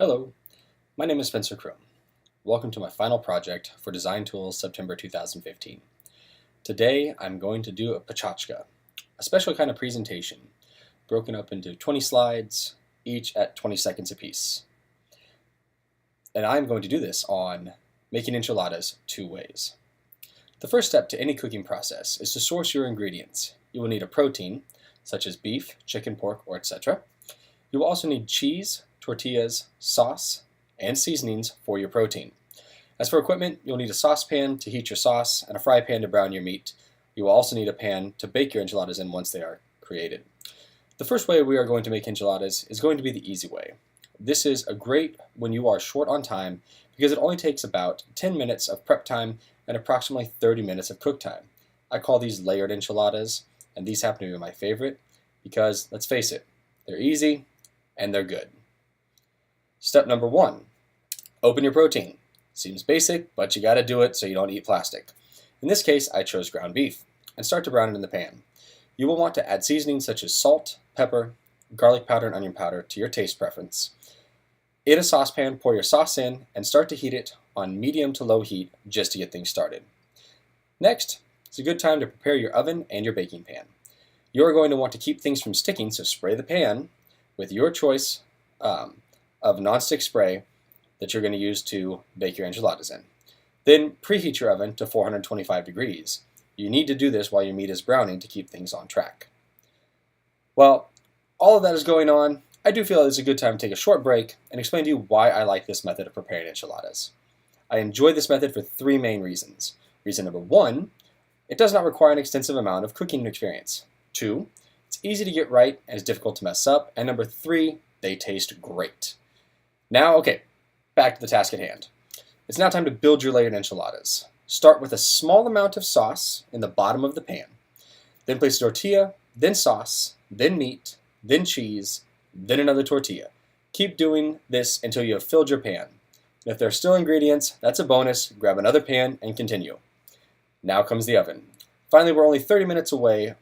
Hello, my name is Spencer Crume. Welcome to my final project for Design Tools September 2015. Today I'm going to do a Pecha, a special kind of presentation, broken up into 20 slides, each at 20 seconds apiece. And I'm going to do this on making enchiladas two ways. The first step to any cooking process is to source your ingredients. You will need a protein, such as beef, chicken, pork, or etc. You will also need cheese, tortillas, sauce, and seasonings for your protein. As for equipment, you'll need a saucepan to heat your sauce and a fry pan to brown your meat. You will also need a pan to bake your enchiladas in once they are created. The first way we are going to make enchiladas is going to be the easy way. This is a great when you are short on time because it only takes about 10 minutes of prep time and approximately 30 minutes of cook time. I call these layered enchiladas, and these happen to be my favorite because, let's face it, they're easy and they're good. Step number 1, open your protein. Seems basic, but you gotta do it so you don't eat plastic. In this case, I chose ground beef, and start to brown it in the pan. You will want to add seasonings such as salt, pepper, garlic powder, and onion powder to your taste preference. In a saucepan, pour your sauce in and start to heat it on medium to low heat just to get things started. Next, it's a good time to prepare your oven and your baking pan. You are going to want to keep things from sticking, so spray the pan with your choice of nonstick spray that you're going to use to bake your enchiladas in. Then preheat your oven to 425 degrees. You need to do this while your meat is browning to keep things on track. While all of that is going on, I do feel it's a good time to take a short break and explain to you why I like this method of preparing enchiladas. I enjoy this method for 3 main reasons. Reason number 1, it does not require an extensive amount of cooking experience. 2, it's easy to get right and is difficult to mess up. And number 3, they taste great. Now, okay, back to the task at hand. It's now time to build your layered enchiladas. Start with a small amount of sauce in the bottom of the pan. Then place tortilla, then sauce, then meat, then cheese, then another tortilla. Keep doing this until you have filled your pan. And if there are still ingredients, that's a bonus. Grab another pan and continue. Now comes the oven. Finally, we're only 30 minutes away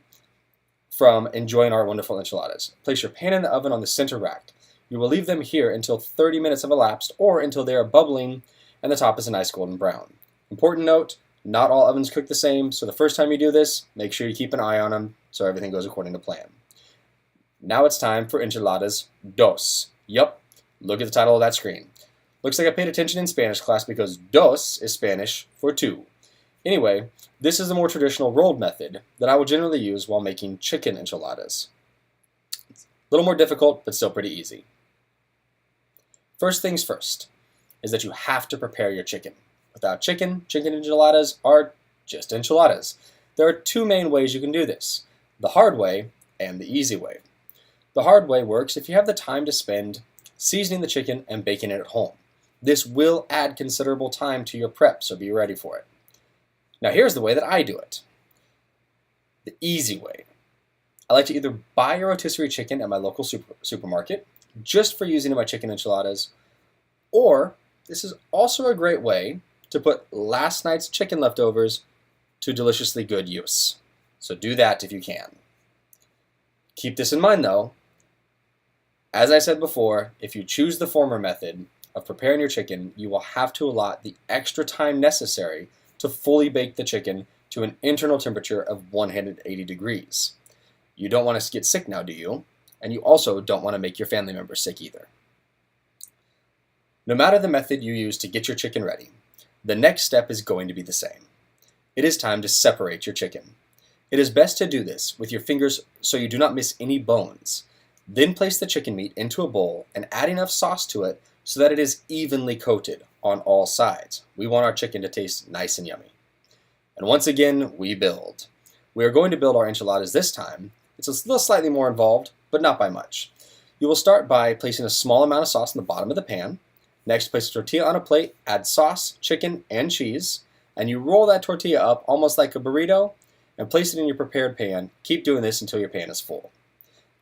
from enjoying our wonderful enchiladas. Place your pan in the oven on the center rack. You will leave them here until 30 minutes have elapsed or until they are bubbling and the top is a nice golden brown. Important note, not all ovens cook the same, so the first time you do this, make sure you keep an eye on them so everything goes according to plan. Now it's time for enchiladas dos. Yup, look at the title of that screen. Looks like I paid attention in Spanish class because dos is Spanish for 2. Anyway, this is the more traditional rolled method that I will generally use while making chicken enchiladas. It's a little more difficult, but still pretty easy. First things first is that you have to prepare your chicken. Without chicken enchiladas are just enchiladas. There are 2 main ways you can do this, the hard way and the easy way. The hard way works if you have the time to spend seasoning the chicken and baking it at home. This will add considerable time to your prep, so be ready for it. Now here's the way that I do it. The easy way. I like to either buy a rotisserie chicken at my local supermarket, just for using in my chicken enchiladas, or this is also a great way to put last night's chicken leftovers to deliciously good use. So do that if you can. Keep this in mind though. As I said before, if you choose the former method of preparing your chicken, you will have to allot the extra time necessary to fully bake the chicken to an internal temperature of 180 degrees. You don't want to get sick now, do you? And you also don't want to make your family members sick either. No matter the method you use to get your chicken ready, the next step is going to be the same. It is time to separate your chicken. It is best to do this with your fingers so you do not miss any bones. Then place the chicken meat into a bowl and add enough sauce to it so that it is evenly coated on all sides. We want our chicken to taste nice and yummy. And once again, we build. We are going to build our enchiladas this time. It's a little slightly more involved, but not by much. You will start by placing a small amount of sauce in the bottom of the pan. Next, place a tortilla on a plate, add sauce, chicken, and cheese, and you roll that tortilla up almost like a burrito and place it in your prepared pan. Keep doing this until your pan is full.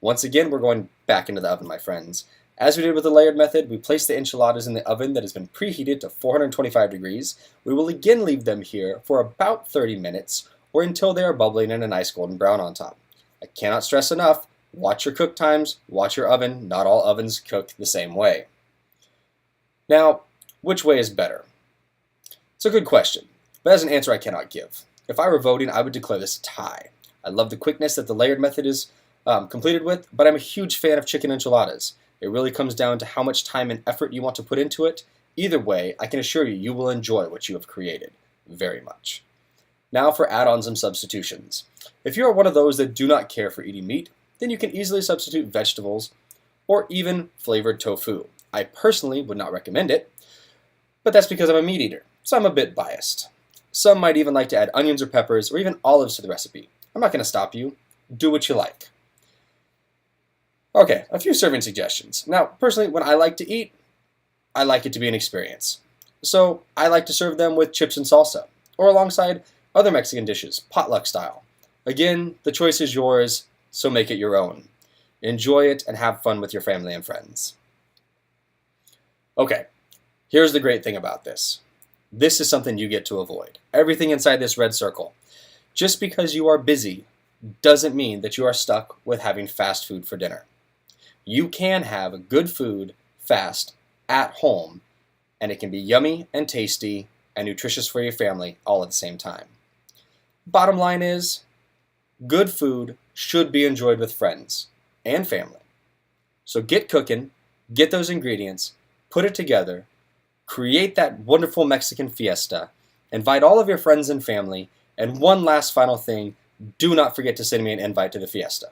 Once again, we're going back into the oven, my friends. As we did with the layered method, we place the enchiladas in the oven that has been preheated to 425 degrees. We will again leave them here for about 30 minutes or until they are bubbling and a nice golden brown on top. I cannot stress enough, watch your cook times, watch your oven. Not all ovens cook the same way. Now, which way is better? It's a good question, but as an answer I cannot give. If I were voting, I would declare this a tie. I love the quickness that the layered method is completed with, but I'm a huge fan of chicken enchiladas. It really comes down to how much time and effort you want to put into it. Either way, I can assure you, you will enjoy what you have created very much. Now for add-ons and substitutions. If you are one of those that do not care for eating meat, then you can easily substitute vegetables or even flavored tofu. I personally would not recommend it, but that's because I'm a meat eater, so I'm a bit biased. Some might even like to add onions or peppers or even olives to the recipe. I'm not going to stop you. Do what you like. Okay, a few serving suggestions. Now, personally, when I like to eat, I like it to be an experience. So I like to serve them with chips and salsa, or alongside other Mexican dishes, potluck style. Again, the choice is yours, so make it your own. Enjoy it and have fun with your family and friends. Okay, here's the great thing about this. This is something you get to avoid. Everything inside this red circle. Just because you are busy doesn't mean that you are stuck with having fast food for dinner. You can have good food fast at home, and it can be yummy and tasty and nutritious for your family all at the same time. Bottom line is, good food should be enjoyed with friends and family. So get cooking, get those ingredients, put it together, create that wonderful Mexican fiesta, invite all of your friends and family, and one last final thing, do not forget to send me an invite to the fiesta.